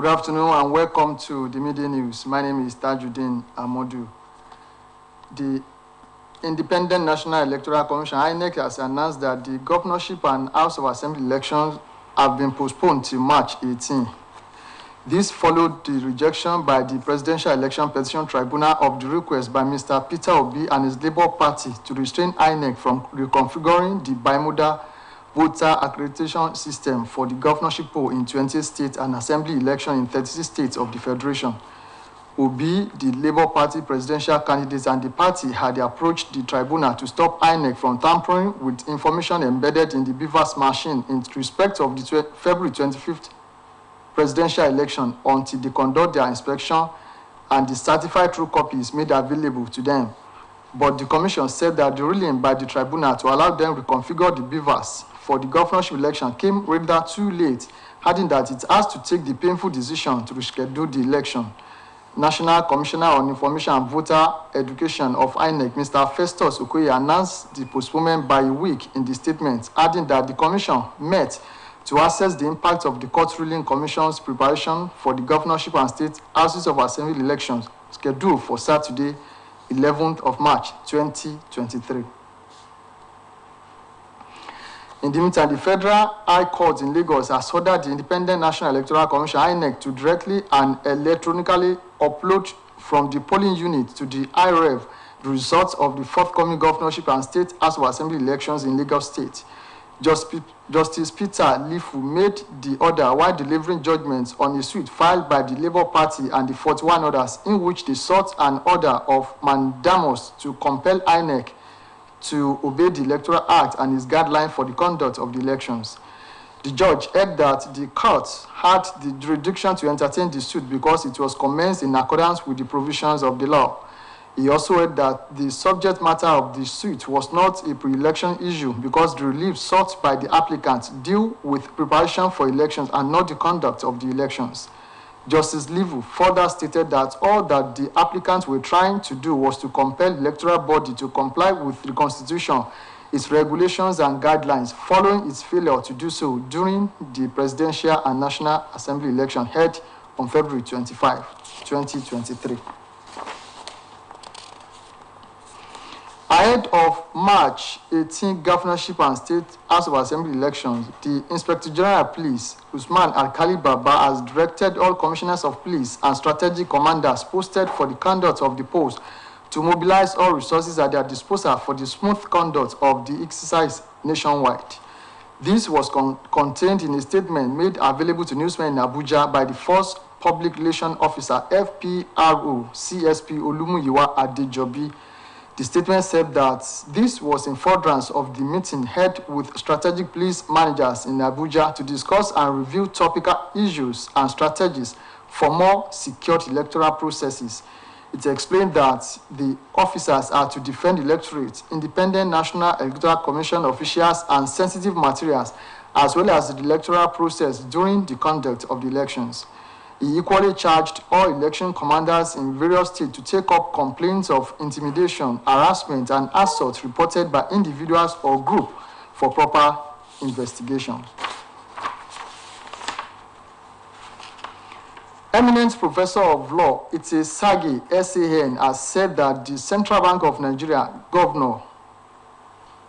Good afternoon and welcome to the Media News. My name is Tajuddin Amodu. The Independent National Electoral Commission, INEC, has announced that the governorship and House of Assembly elections have been postponed till March 18. This followed the rejection by the Presidential Election Petition Tribunal of the request by Mr. Peter Obi and his Labour Party to restrain INEC from reconfiguring the bimodal voter accreditation system for the governorship poll in 20 states and assembly election in 36 states of the Federation. Obi, the Labour Party presidential candidate, and the party had approached the tribunal to stop INEC from tampering with information embedded in the BVAS machine in respect of the February 25th presidential election until they conduct their inspection and the certified true copy is made available to them. But the commission said that the ruling by the tribunal to allow them to reconfigure the BVAS for the governorship election came rather too late, adding that it has to take the painful decision to reschedule the election. National Commissioner on Information and Voter Education of INEC, Mr. Festus Okoye, announced the postponement by a week in the statement, adding that the commission met to assess the impact of the court ruling commission's preparation for the governorship and state houses of assembly elections scheduled for Saturday, 11th of March, 2023. In the meantime, the Federal High Court in Lagos has ordered the Independent National Electoral Commission, INEC, to directly and electronically upload from the polling unit to the IREV the results of the forthcoming governorship and state House of Assembly elections in Lagos State. Justice Peter Lifu made the order while delivering judgments on a suit filed by the Labour Party and the 41 others, in which they sought an order of mandamus to compel INEC to obey the Electoral Act and its guidelines for the conduct of the elections. The judge held that the court had the jurisdiction to entertain the suit because it was commenced in accordance with the provisions of the law. He also held that the subject matter of the suit was not a pre-election issue because the relief sought by the applicant deal with preparation for elections and not the conduct of the elections. Justice Livu further stated that all that the applicants were trying to do was to compel the electoral body to comply with the Constitution, its regulations and guidelines, following its failure to do so during the Presidential and National Assembly election held on February 25, 2023. Ahead of March 18 governorship and state House of Assembly elections, the Inspector General of Police, Usman Alkali Baba, has directed all commissioners of police and strategic commanders posted for the conduct of the polls to mobilize all resources at their disposal for the smooth conduct of the exercise nationwide. This was contained in a statement made available to newsmen in Abuja by the First Public Relations Officer, FPRO, CSP Olumuyiwa Adejobi. The statement said that this was in furtherance of the meeting held with strategic police managers in Abuja to discuss and review topical issues and strategies for more secured electoral processes. It explained that the officers are to defend the electorate, Independent National Electoral Commission officials, and sensitive materials, as well as the electoral process during the conduct of the elections. He equally charged all election commanders in various states to take up complaints of intimidation, harassment, and assault reported by individuals or groups for proper investigation. Eminent Professor of Law Ite Sagi, SAN, has said that the Central Bank of Nigeria Governor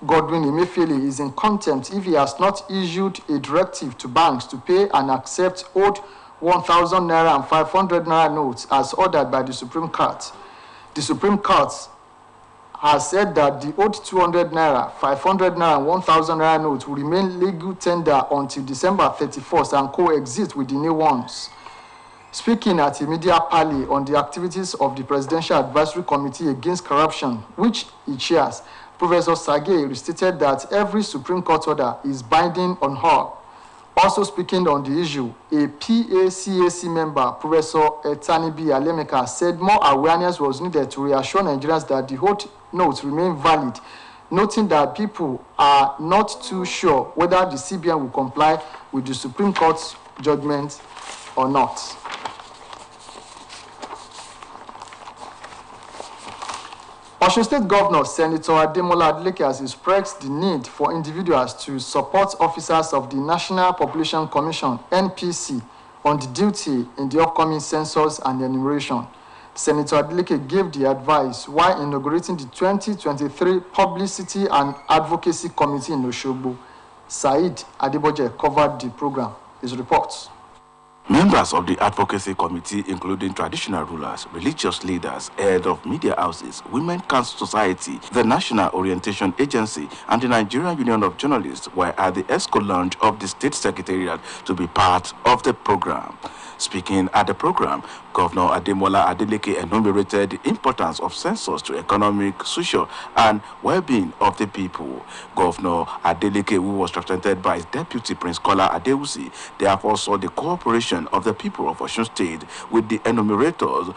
Godwin Emefiele is in contempt if he has not issued a directive to banks to pay and accept old 1,000 naira and 500 naira notes as ordered by the Supreme Court. The Supreme Court has said that the old 200 naira, 500 naira, and 1,000 naira notes will remain legal tender until December 31st and coexist with the new ones. Speaking at a media parley on the activities of the Presidential Advisory Committee Against Corruption, which he chairs, Professor Sage stated that every Supreme Court order is binding on her. Also speaking on the issue, a PACAC member, Professor Etanibi Alemeka, said more awareness was needed to reassure Nigerians that the old notes remain valid, noting that people are not too sure whether the CBN will comply with the Supreme Court's judgment or not. Osun State Governor Senator Ademola Adeleke has expressed the need for individuals to support officers of the National Population Commission, NPC, on the duty in the upcoming census and enumeration. Senator Adeleke gave the advice while inaugurating the 2023 Publicity and Advocacy Committee in Osogbo. Said Adeboje covered the program. His reports. Members of the Advocacy Committee, including traditional rulers, religious leaders, heads of media houses, Women Council Society, the National Orientation Agency, and the Nigerian Union of Journalists were at the ESCO lounge of the State Secretariat to be part of the program. Speaking at the program, Governor Ademola Adeleke enumerated the importance of census to economic, social, and well-being of the people. Governor Adeleke, who was represented by his deputy Prince Kola Adewusi, therefore saw the cooperation of the people of Osun State with the enumerators,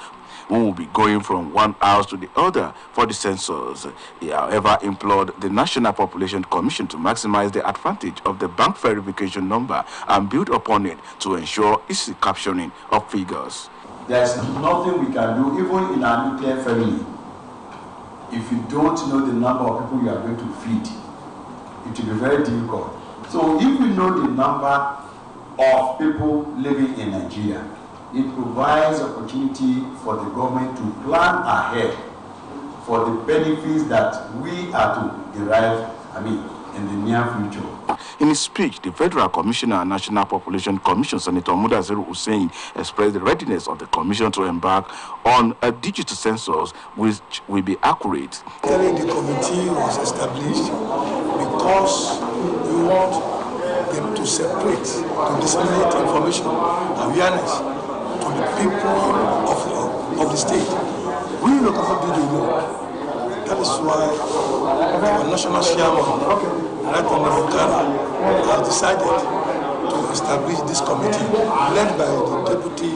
who will be going from one house to the other for the census. He, however, implored the National Population Commission to maximize the advantage of the bank verification number and build upon it to ensure easy capturing of figures. There's nothing we can do, even in our nuclear family. If you don't know the number of people you are going to feed, it will be very difficult. So if we know the number of people living in Nigeria, it provides opportunity for the government to plan ahead for the benefits that we are to derive, in the near future. In his speech, the Federal Commissioner and National Population Commission, Senator Mudaziru Hussein, expressed the readiness of the Commission to embark on a digital census which will be accurate. The committee was established because we want them to separate, to disseminate information, awareness to the people of the state. We look at the work. That is why our national chairman, Right Honorable Kara, has decided to establish this committee led by the deputy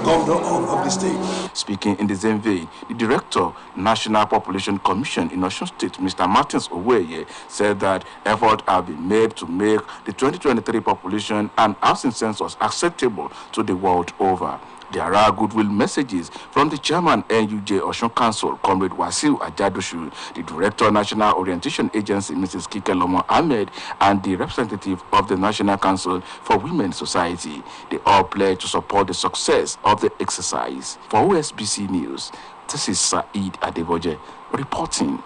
governor of the state. Speaking in the same vein, the director, National Population Commission in Osun State, Mr. Martins Oweye, said that efforts have been made to make the 2023 population and housing census acceptable to the world over. There are goodwill messages from the chairman NUJ Osun Council, Comrade Wasiu Ajadoshu, the director National Orientation Agency, Mrs. Kike Lomo Ahmed, and the representative of the National Council for Women Society. They all pledge to support the success of the exercise. For OSBC News, this is Said Adeboje reporting.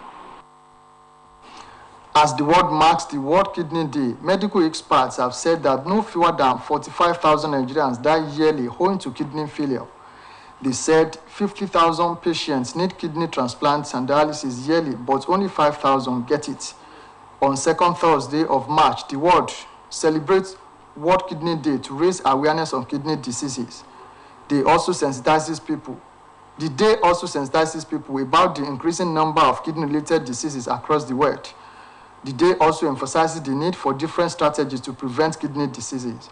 As the world marks the World Kidney Day, medical experts have said that no fewer than 45,000 Nigerians die yearly owing to kidney failure. They said 50,000 patients need kidney transplants and dialysis yearly, but only 5,000 get it. On second Thursday of March, the world celebrates World Kidney Day to raise awareness of kidney diseases. The day also sensitizes people about the increasing number of kidney-related diseases across the world. The day also emphasizes the need for different strategies to prevent kidney diseases.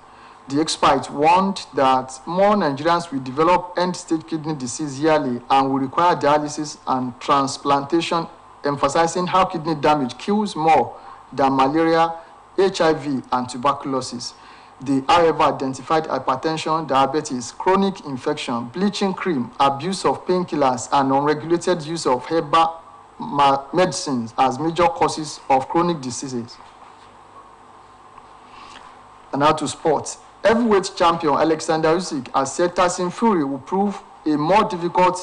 The expert warned that more Nigerians will develop end-stage kidney disease yearly and will require dialysis and transplantation, emphasizing how kidney damage kills more than malaria, HIV, and tuberculosis. They, however, identified hypertension, diabetes, chronic infection, bleaching cream, abuse of painkillers, and unregulated use of herbal medicines as major causes of chronic diseases. And now to sports. Heavyweight champion Alexander Usyk has said Tyson Fury will prove a more difficult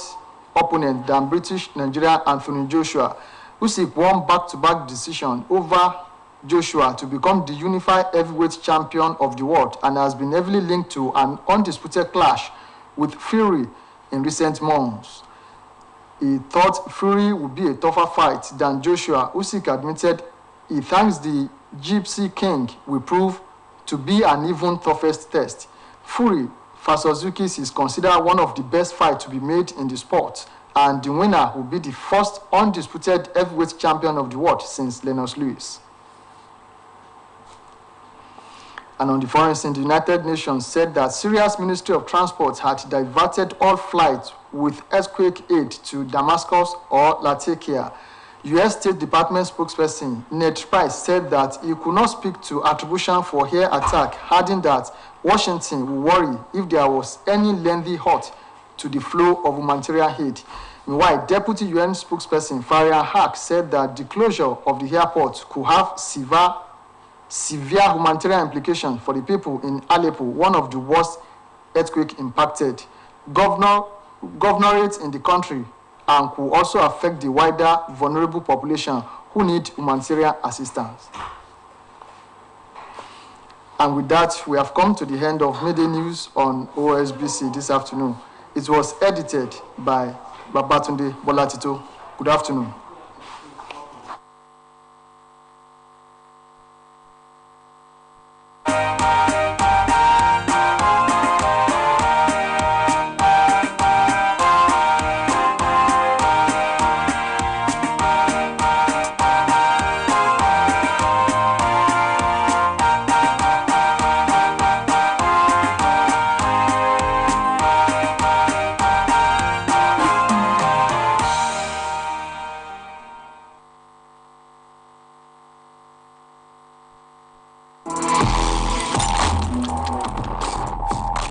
opponent than British Nigerian Anthony Joshua. Usyk won back-to-back decision over Joshua to become the unified heavyweight champion of the world and has been heavily linked to an undisputed clash with Fury in recent months. He thought Fury would be a tougher fight than Joshua. Usyk admitted he thinks the Gypsy King will prove to be an even toughest test. Fury vs. Usyk is considered one of the best fights to be made in the sport, and the winner will be the first undisputed heavyweight champion of the world since Lennox Lewis. And on the foreign scene, the United Nations said that Syria's Ministry of Transport had diverted all flights with earthquake aid to Damascus or Latakia. U.S. State Department spokesperson Ned Price said that he could not speak to attribution for air attack, adding that Washington will worry if there was any lengthy halt to the flow of humanitarian aid. Meanwhile, Deputy UN spokesperson Farhan Haq said that the closure of the airport could have severe severe humanitarian implications for the people in Aleppo, one of the worst earthquake impacted governorates in the country, and could also affect the wider vulnerable population who need humanitarian assistance. And with that, we have come to the end of Midday News on OSBC this afternoon. It was edited by Babatunde Bolatito. Good afternoon.